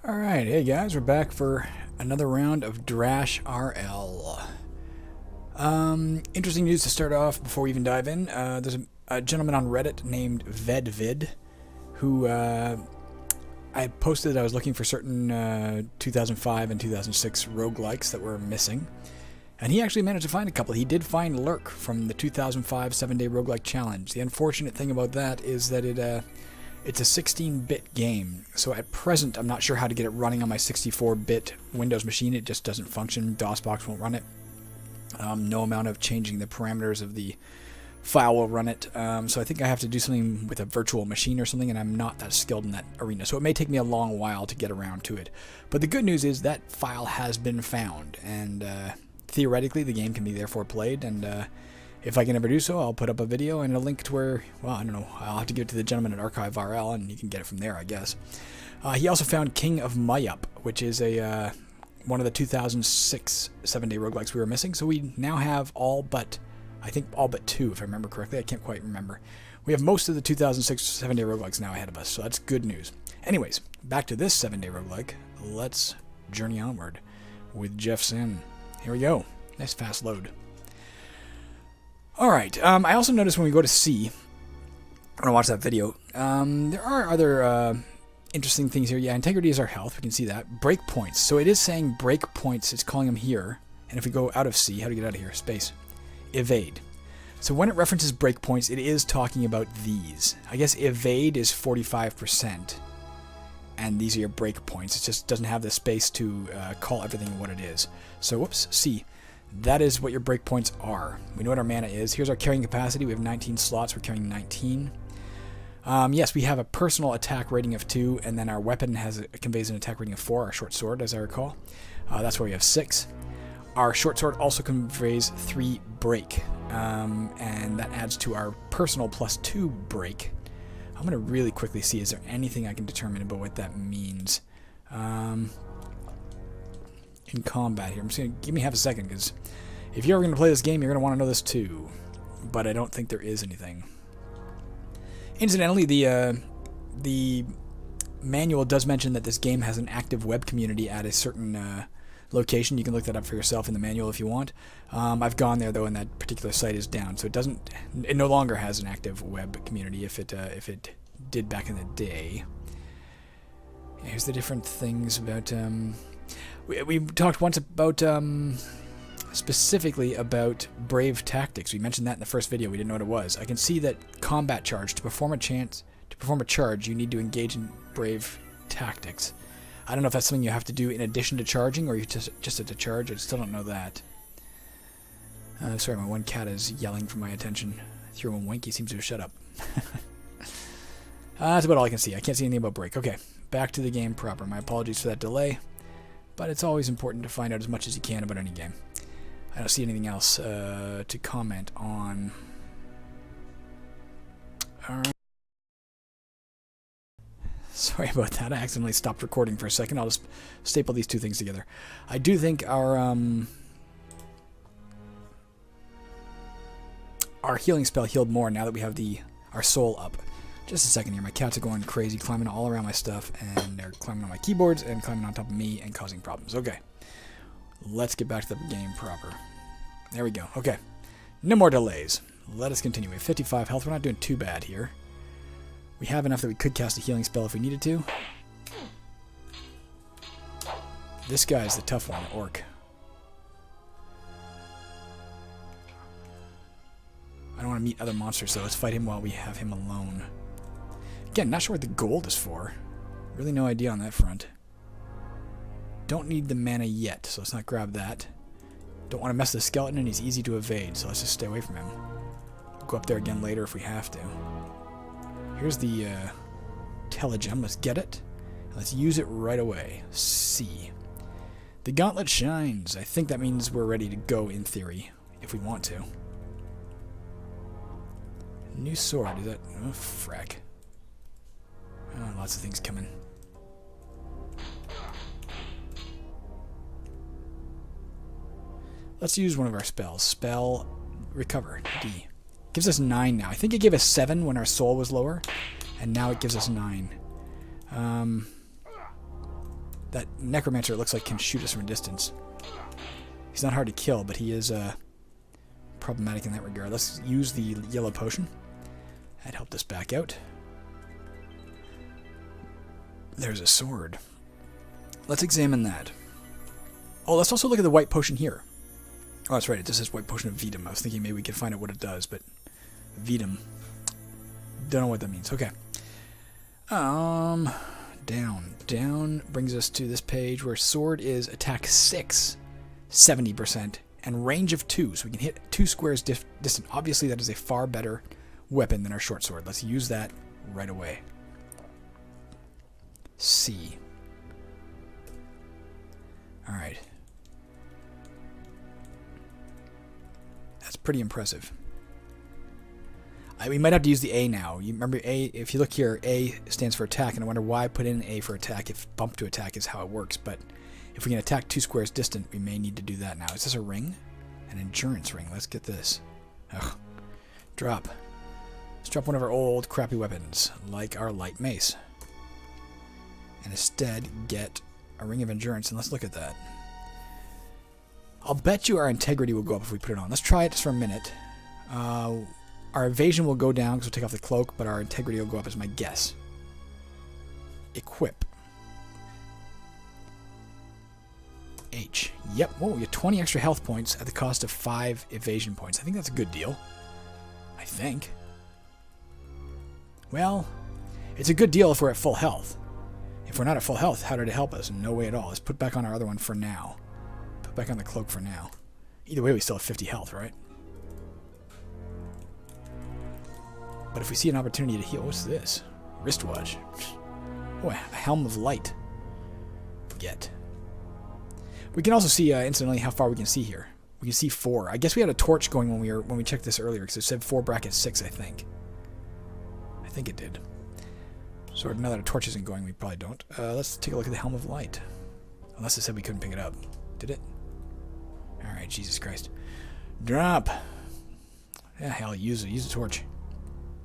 Alright, hey guys, we're back for another round of Drash RL. Interesting news to start off before we even dive in. There's a gentleman on Reddit named Vedvid who I posted that I was looking for certain 2005 and 2006 roguelikes that were missing. And he actually managed to find a couple. He did find Lurk from the 2005 7-Day Roguelike Challenge. The unfortunate thing about that is that it's a 16-bit game, so at present I'm not sure how to get it running on my 64-bit Windows machine. It just doesn't function. DOSBox won't run it. No amount of changing the parameters of the file will run it. So I think I have to do something with a virtual machine or something, and I'm not that skilled in that arena. So it may take me a long while to get around to it. But the good news is that file has been found, and theoretically the game can be therefore played, and if I can ever do so, I'll put up a video and a link to where, well, I don't know, I'll have to give it to the gentleman at Archive RL, and you can get it from there, I guess. He also found King of Mayup, which is a one of the 2006 7-Day roguelikes we were missing. So we now have all but, I think all but two, if I remember correctly. I can't quite remember. We have most of the 2006 7-Day roguelikes now ahead of us, so that's good news. Anyways, back to this 7-Day roguelike. Let's journey onward with Jeff Sin. Here we go. Nice fast load. Alright, I also noticed when we go to C, when I watch that video, there are other interesting things here. Yeah, integrity is our health, we can see that. Breakpoints, so it is saying breakpoints, it's calling them here. And if we go out of C, how do we get out of here? Space. Evade. So when it references breakpoints, it is talking about these. I guess evade is 45%, and these are your breakpoints. It just doesn't have the space to call everything what it is. So, whoops, C. That is what your breakpoints are. We know what our mana is. Here's our carrying capacity. We have 19 slots. We're carrying 19. Yes, we have a personal attack rating of 2, and then our weapon conveys an attack rating of 4, our short sword, as I recall. That's why we have 6. Our short sword also conveys 3 break, and that adds to our personal plus 2 break. I'm going to really quickly see, is there anything I can determine about what that means? In combat here. I'm just going to give me half a second, because if you're ever going to play this game, you're going to want to know this too. But I don't think there is anything. Incidentally, the manual does mention that this game has an active web community at a certain location. You can look that up for yourself in the manual if you want. I've gone there though, and that particular site is down, so it no longer has an active web community if it did back in the day. Here's the different things about. We talked once about, specifically about Brave Tactics. We mentioned that in the first video. We didn't know what it was. I can see that Combat Charge, to perform a charge, you need to engage in Brave Tactics. I don't know if that's something you have to do in addition to charging, or you just at the charge. I still don't know that. Sorry, my one cat is yelling for my attention. I threw him a wink. He seems to have shut up. That's about all I can see. I can't see anything about break. Okay, back to the game proper. My apologies for that delay. But it's always important to find out as much as you can about any game. I don't see anything else to comment on. Alright. Sorry about that. I accidentally stopped recording for a second. I'll just staple these two things together. I do think our healing spell healed more now that we have our soul up. Just a second here. My cats are going crazy, climbing all around my stuff, and they're climbing on my keyboards and climbing on top of me and causing problems. Okay. Let's get back to the game proper. There we go. Okay. No more delays. Let us continue. We have 55 health. We're not doing too bad here. We have enough that we could cast a healing spell if we needed to. This guy's the tough one, Orc. I don't want to meet other monsters, so let's fight him while we have him alone. Again, not sure what the gold is for. Really no idea on that front. Don't need the mana yet, so let's not grab that. Don't want to mess with the skeleton, and he's easy to evade, so let's just stay away from him. We'll go up there again later if we have to. Here's the telegem. Let's get it. Let's use it right away. C. The gauntlet shines. I think that means we're ready to go in theory, if we want to. New sword. Is that... Oh, frack. Oh, lots of things coming. Let's use one of our spells. Spell Recover. D. Gives us 9 now. I think it gave us 7 when our soul was lower, and now it gives us 9. That necromancer, it looks like, can shoot us from a distance. He's not hard to kill, but he is problematic in that regard. Let's use the yellow potion. That helped us back out. There's a sword. Let's examine that. Oh, let's also look at the white potion here. Oh, that's right. It just says white potion of Vitam. I was thinking maybe we could find out what it does, but Vitam. Don't know what that means. Okay. Down brings us to this page where sword is attack 6, 70%, and range of 2. So we can hit 2 squares distant. Obviously, that is a far better weapon than our short sword. Let's use that right away. C. Alright. That's pretty impressive. We might have to use the A now. You remember A, if you look here, A stands for attack, and I wonder why I put in A for attack if bump to attack is how it works, but if we can attack 2 squares distant, we may need to do that now. Is this a ring? An endurance ring. Let's get this. Ugh. Drop. Let's drop one of our old crappy weapons, like our light mace. And instead get a ring of endurance, and let's look at that. I'll bet you our integrity will go up if we put it on. Let's try it just for a minute. Our evasion will go down because we'll take off the cloak, but our integrity will go up is my guess. Equip. H. Yep. Whoa, we get 20 extra health points at the cost of 5 evasion points. I think that's a good deal. I think. Well, it's a good deal if we're at full health. If we're not at full health, how did it help us? No way at all. Let's put back on our other one for now. Put back on the cloak for now. Either way, we still have 50 health, right? But if we see an opportunity to heal... What's this? Wristwatch. Oh, a helm of light. Get. We can also see, incidentally, how far we can see here. We can see 4. I guess we had a torch going when we checked this earlier, because it said 4 bracket 6, I think. I think it did. So now that a torch isn't going, we probably don't. Let's take a look at the helm of light. Unless it said we couldn't pick it up. Did it? Alright, Jesus Christ. Drop! Yeah, hell, use a torch.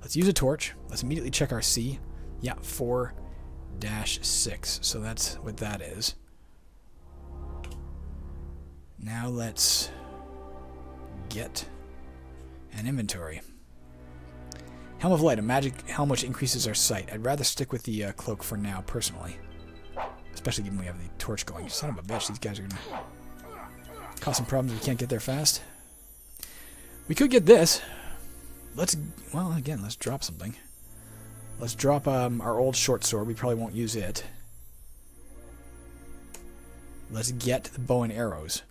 Let's use a torch. Let's immediately check our C. Yeah, 4-6. So that's what that is. Now let's get an inventory. Helm of Light, a magic helm which increases our sight. I'd rather stick with the cloak for now, personally. Especially given we have the torch going. Son of a bitch, these guys are going to cause some problems if we can't get there fast. We could get this. Well, again, let's drop something. Let's drop our old short sword. We probably won't use it. Let's get the bow and arrows.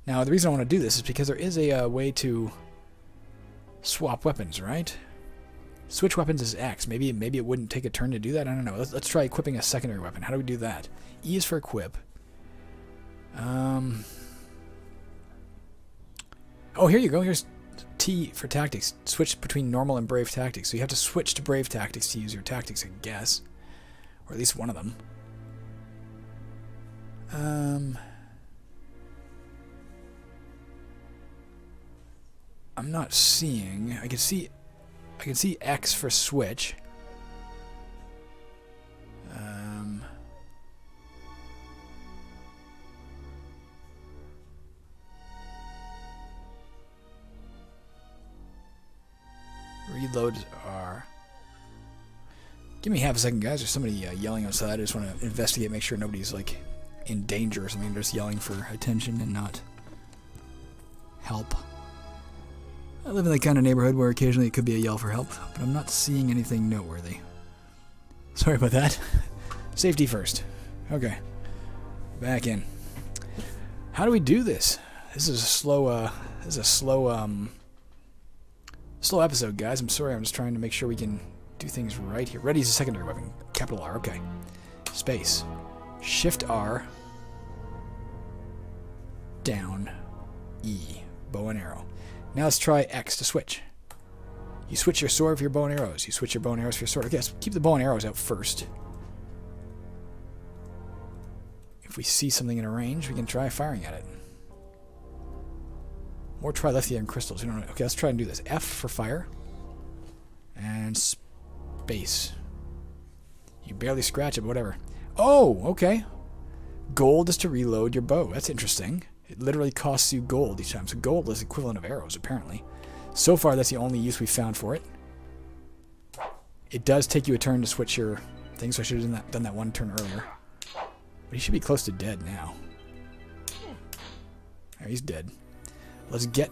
Now, the reason I want to do this is because there is a way to swap weapons, right? Switch weapons is X. Maybe it wouldn't take a turn to do that. I don't know. Let's try equipping a secondary weapon. How do we do that? E is for equip. Oh, here you go. Here's T for tactics. Switch between normal and brave tactics. So you have to switch to brave tactics to use your tactics, I guess. Or at least one of them. I'm not seeing. I can see X for switch. Reload R. Give me half a second, guys. There's somebody yelling outside. I just want to investigate, make sure nobody's like in danger or something. They're just yelling for attention and not help. I live in the kind of neighborhood where occasionally it could be a yell for help, but I'm not seeing anything noteworthy. Sorry about that. Safety first. Okay. Back in. How do we do this? This is a slow episode, guys. I'm sorry. I'm just trying to make sure we can do things right here. Ready is a secondary weapon. Capital R. Okay. Space. Shift R. Down. E. Bow and arrow. Now let's try X to switch. You switch your sword for your bow and arrows. You switch your bow and arrows for your sword. Okay, let's keep the bow and arrows out first. If we see something in a range, we can try firing at it. Or try lithium crystals. We don't know. Okay, let's try and do this. F for fire. And space. You barely scratch it, but whatever. Oh, okay. Gold is to reload your bow. That's interesting. It literally costs you gold each time. So gold is equivalent of arrows, apparently. So far, that's the only use we've found for it. It does take you a turn to switch your thing, so I should have done that one turn earlier. But he should be close to dead now. There, he's dead. Let's get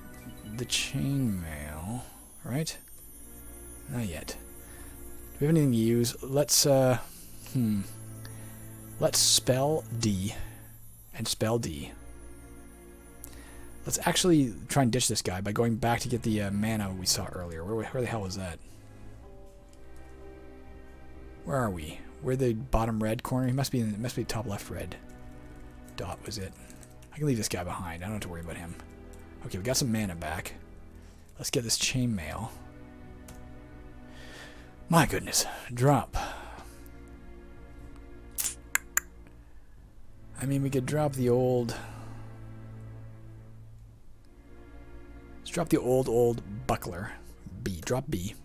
the chainmail, right? Not yet. Do we have anything to use? Let's spell D and spell D. Let's actually try and ditch this guy by going back to get the mana we saw earlier. Where the hell was that? Where are we? We're the bottom red corner. He must be top left red. Dot was it. I can leave this guy behind. I don't have to worry about him. Okay, we got some mana back. Let's get this chainmail. My goodness. Drop. I mean, we could drop the old... Let's drop the old buckler. B. Drop B.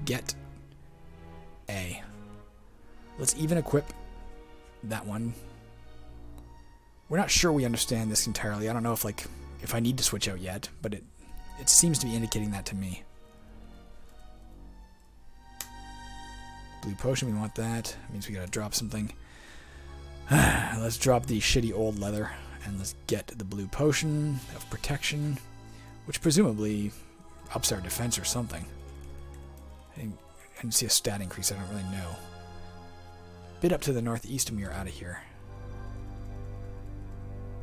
Get A. Let's even equip that one. We're not sure we understand this entirely. I don't know if I need to switch out yet, but it seems to be indicating that to me. Blue potion, we want that. It means we gotta drop something. Let's drop the shitty old leather, and let's get the blue potion of protection, which presumably ups our defense or something. I didn't see a stat increase, I don't really know. Bit up to the northeast and we are out of here.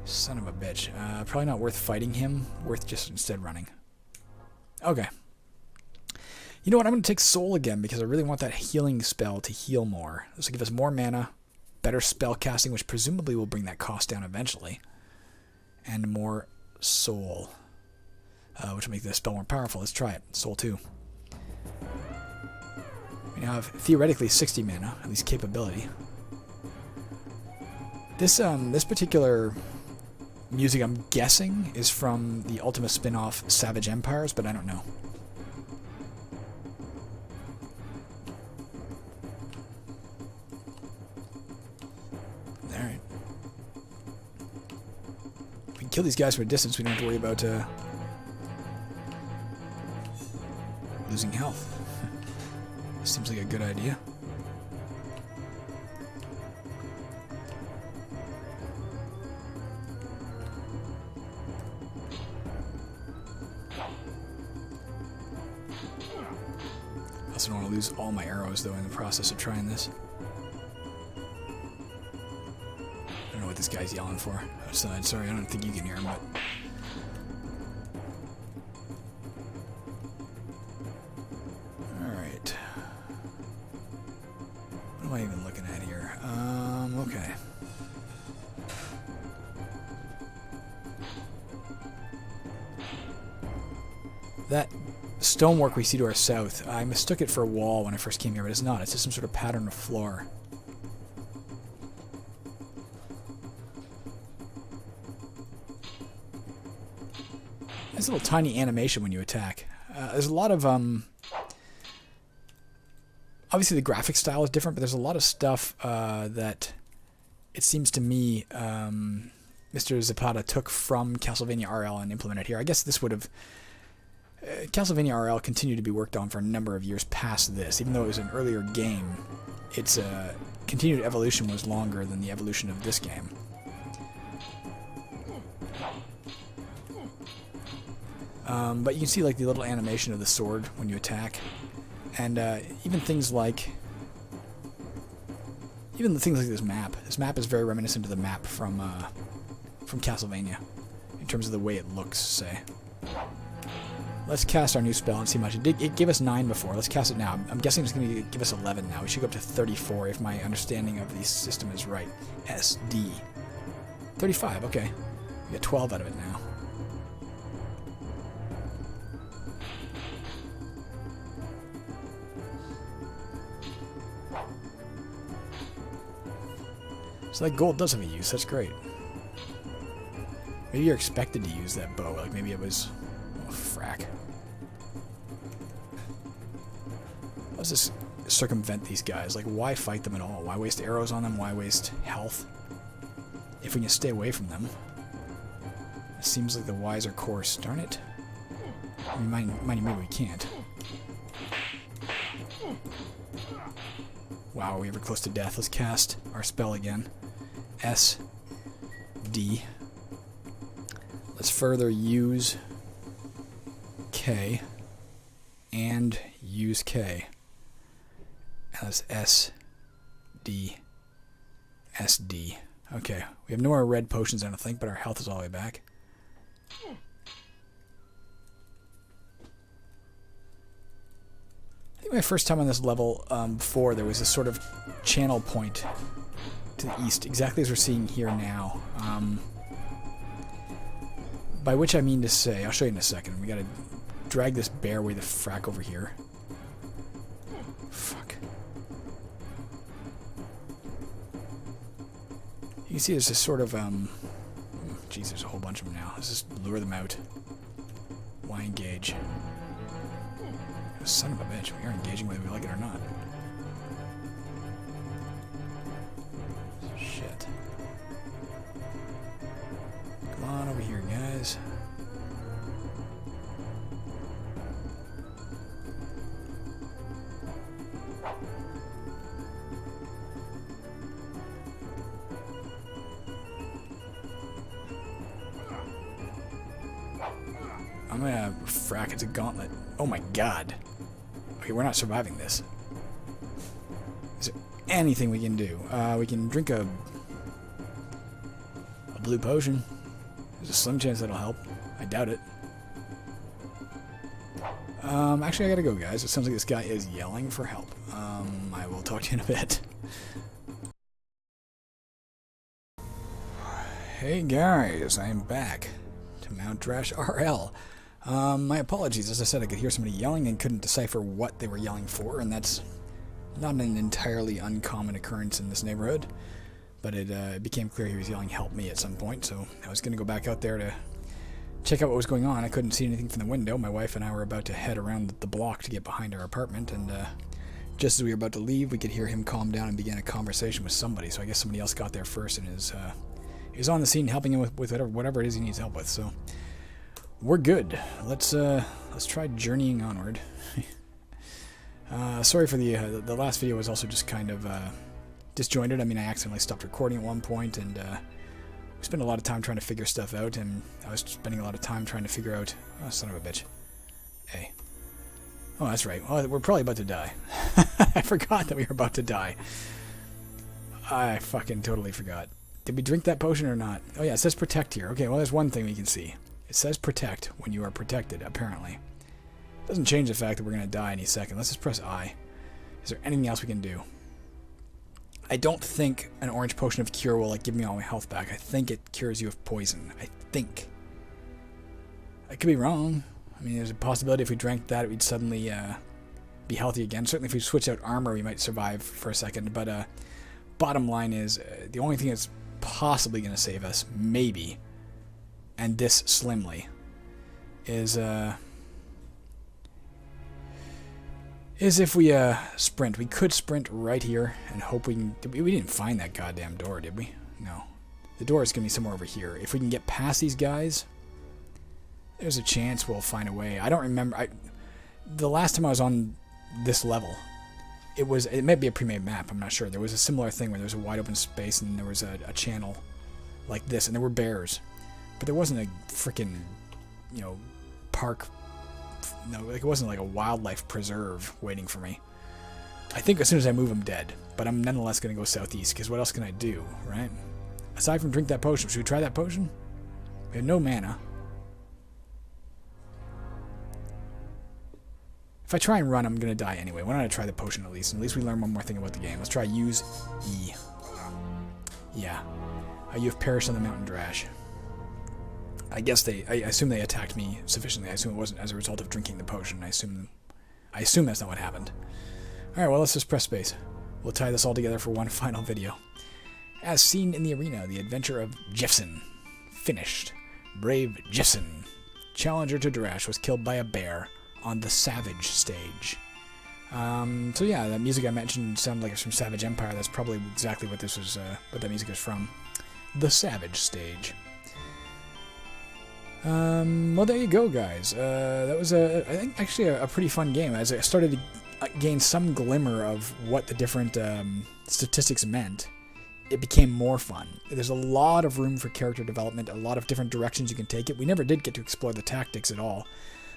Son of a bitch. Probably not worth fighting him. Worth just instead running. Okay. You know what? I'm going to take Soul again because I really want that healing spell to heal more. This will give us more mana, better spell casting, which presumably will bring that cost down eventually, and more Soul, which will make the spell more powerful. Let's try it. Soul 2. We now have theoretically 60 mana, at least capability. This particular music, I'm guessing, is from the Ultima spin-off Savage Empires, but I don't know. Alright. We can kill these guys from a distance, we don't have to worry about losing health. Seems like a good idea. I also don't want to lose all my arrows, though, in the process of trying this. I don't know what this guy's yelling for outside. Sorry, I don't think you can hear him, but... Alright. What am I even looking at here? Okay. That stonework we see to our south, I mistook it for a wall when I first came here, but it's not. It's just some sort of pattern of floor. Nice little tiny animation when you attack. There's a lot of, obviously the graphic style is different, but there's a lot of stuff that it seems to me Mr. Zapata took from Castlevania RL and implemented here. I guess this would have... Castlevania RL continued to be worked on for a number of years past this. Even though it was an earlier game, its continued evolution was longer than the evolution of this game. But you can see like the little animation of the sword when you attack, and even things like this map. This map is very reminiscent of the map from Castlevania in terms of the way it looks. Say. Let's cast our new spell and see how much it did. It gave us 9 before. Let's cast it now. I'm guessing it's going to give us 11 now. We should go up to 34 if my understanding of the system is right. SD. 35, okay. We got 12 out of it now. So that gold does have a use. That's great. Maybe you're expected to use that bow. Like maybe it was... Oh, frack. How does this circumvent these guys? Like, why fight them at all? Why waste arrows on them? Why waste health? If we can stay away from them. It seems like the wiser course. Darn it. I mean, mind you, maybe we can't. Wow, we were close to death. Let's cast our spell again. S. D. Let's further use K. And use K. And that's S. D. S. D. Okay, we have no more red potions, I don't think, but our health is all the way back. I think my first time on this level, before, there was this sort of channel point to the east, exactly as we're seeing here now. By which I mean to say, I'll show you in a second. We gotta drag this bear way the frack over here. Fuck. You can see there's this sort of, geez, there's a whole bunch of them now. Let's just lure them out. Why engage? Son of a bitch, we are engaging whether we like it or not. Shit. Come on over here, guys. I'm gonna frack, it's a gauntlet. Oh my god. Okay, we're not surviving this. Is there anything we can do? We can drink a blue potion. There's a slim chance that'll help. I doubt it. Actually, I gotta go, guys. It sounds like this guy is yelling for help. I will talk to you in a bit. Hey guys, I am back to Mount Drash RL. My apologies, as I said, I could hear somebody yelling and couldn't decipher what they were yelling for, and that's not an entirely uncommon occurrence in this neighborhood, but it became clear he was yelling help me at some point, so I was going to go back out there to check out what was going on. I couldn't see anything from the window. My wife and I were about to head around the block to get behind our apartment, and just as we were about to leave, we could hear him calm down and begin a conversation with somebody, so I guess somebody else got there first and is on the scene helping him with whatever it is he needs help with, so we're good. Let's try journeying onward. Sorry for the last video was also just kind of disjointed. I mean, I accidentally stopped recording at one point, and we spent a lot of time trying to figure stuff out, and I was spending a lot of time trying to figure out... Oh, son of a bitch. Hey. Oh, that's right. Well, we're probably about to die. I forgot that we were about to die. I fucking totally forgot. Did we drink that potion or not? Oh yeah, it says protect here. Okay, well there's one thing we can see. It says protect when you are protected, apparently. Doesn't change the fact that we're going to die any second. Let's just press I. Is there anything else we can do? I don't think an orange potion of cure will give me all my health back. I think it cures you of poison. I think. I could be wrong. I mean, there's a possibility if we drank that, we'd suddenly be healthy again. Certainly if we switch out armor, we might survive for a second. But bottom line is, the only thing that's possibly going to save us, maybe, and this slimly, is if we sprint. We could sprint right here and hope we can... We didn't find that goddamn door, did we? No. The door is going to be somewhere over here. If we can get past these guys, there's a chance we'll find a way. I don't remember... the last time I was on this level, it might be a pre-made map, I'm not sure. There was a similar thing where there was a wide open space and there was a channel like this, and there were bears. But there wasn't a freaking, park... No, it wasn't like a wildlife preserve waiting for me. I think as soon as I move, I'm dead. But I'm nonetheless going to go southeast, because what else can I do, right? Aside from drink that potion. Should we try that potion? We have no mana. If I try and run, I'm going to die anyway. Why don't I try the potion at least? At least we learn one more thing about the game. Let's try use E. Yeah. You have perished on the mountain, Drash. I guess I assume they attacked me sufficiently. I assume it wasn't as a result of drinking the potion. I assume that's not what happened. Alright, well, let's just press space. We'll tie this all together for one final video. As seen in the arena, the adventure of Jeffson. Finished. Brave Jeffson, challenger to Drash, was killed by a bear on the Savage stage. So yeah, that music I mentioned sounded like it's from Savage Empire. That's probably exactly what this was, what that music is from. the Savage stage. Well, there you go, guys. That was, I think, actually a pretty fun game. As I started to gain some glimmer of what the different statistics meant, it became more fun. There's a lot of room for character development, a lot of different directions you can take it. We never did get to explore the tactics at all.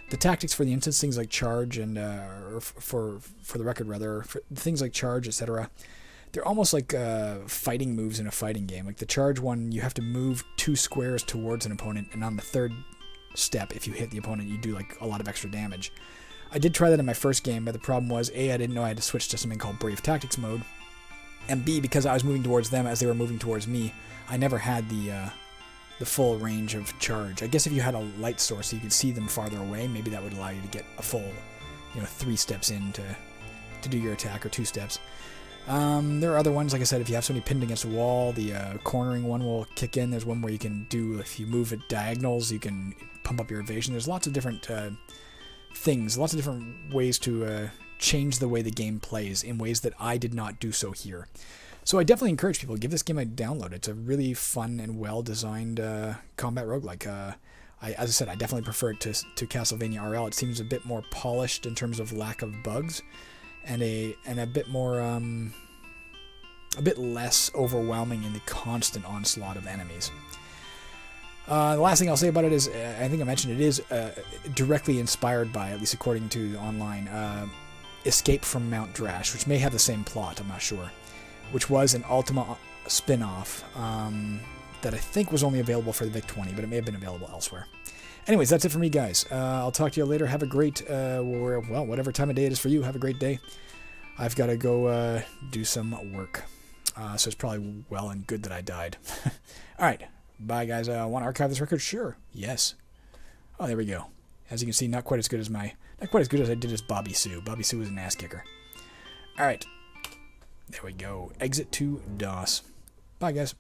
The tactics for the instance, things like charge and, or for the record rather, for things like charge, etc., they're almost like fighting moves in a fighting game. Like the charge one, you have to move 2 squares towards an opponent, and on the 3rd step, if you hit the opponent, you do like a lot of extra damage. I did try that in my first game, but the problem was, A, I didn't know I had to switch to something called Brave Tactics mode, and B, because I was moving towards them as they were moving towards me, I never had the full range of charge. I guess if you had a light source so you could see them farther away, maybe that would allow you to get a full, 3 steps in to do your attack, or 2 steps. There are other ones, like I said, if you have somebody pinned against a wall, the cornering one will kick in. There's one where you can do, if you move at diagonals, you can pump up your evasion. There's lots of different things, lots of different ways to change the way the game plays in ways that I did not do so here. So I definitely encourage people, give this game a download. It's a really fun and well-designed combat roguelike. As I said, I definitely prefer it to Castlevania RL. It seems a bit more polished in terms of lack of bugs, and a bit more a bit less overwhelming in the constant onslaught of enemies. The last thing I'll say about it is, I think I mentioned it is directly inspired by, at least according to the online, Escape from Mount Drash, which may have the same plot, I'm not sure, which was an Ultima spin-off that I think was only available for the VIC-20, but it may have been available elsewhere. Anyways, that's it for me, guys. I'll talk to you later. Have a great, well, whatever time of day it is for you, have a great day. I've got to go do some work. So it's probably well and good that I died. All right. Bye, guys. Want to archive this record? Sure. Yes. Oh, there we go. As you can see, not quite as good as I did as Bobby Sue. Bobby Sue was an ass kicker. All right. There we go. Exit to DOS. Bye, guys.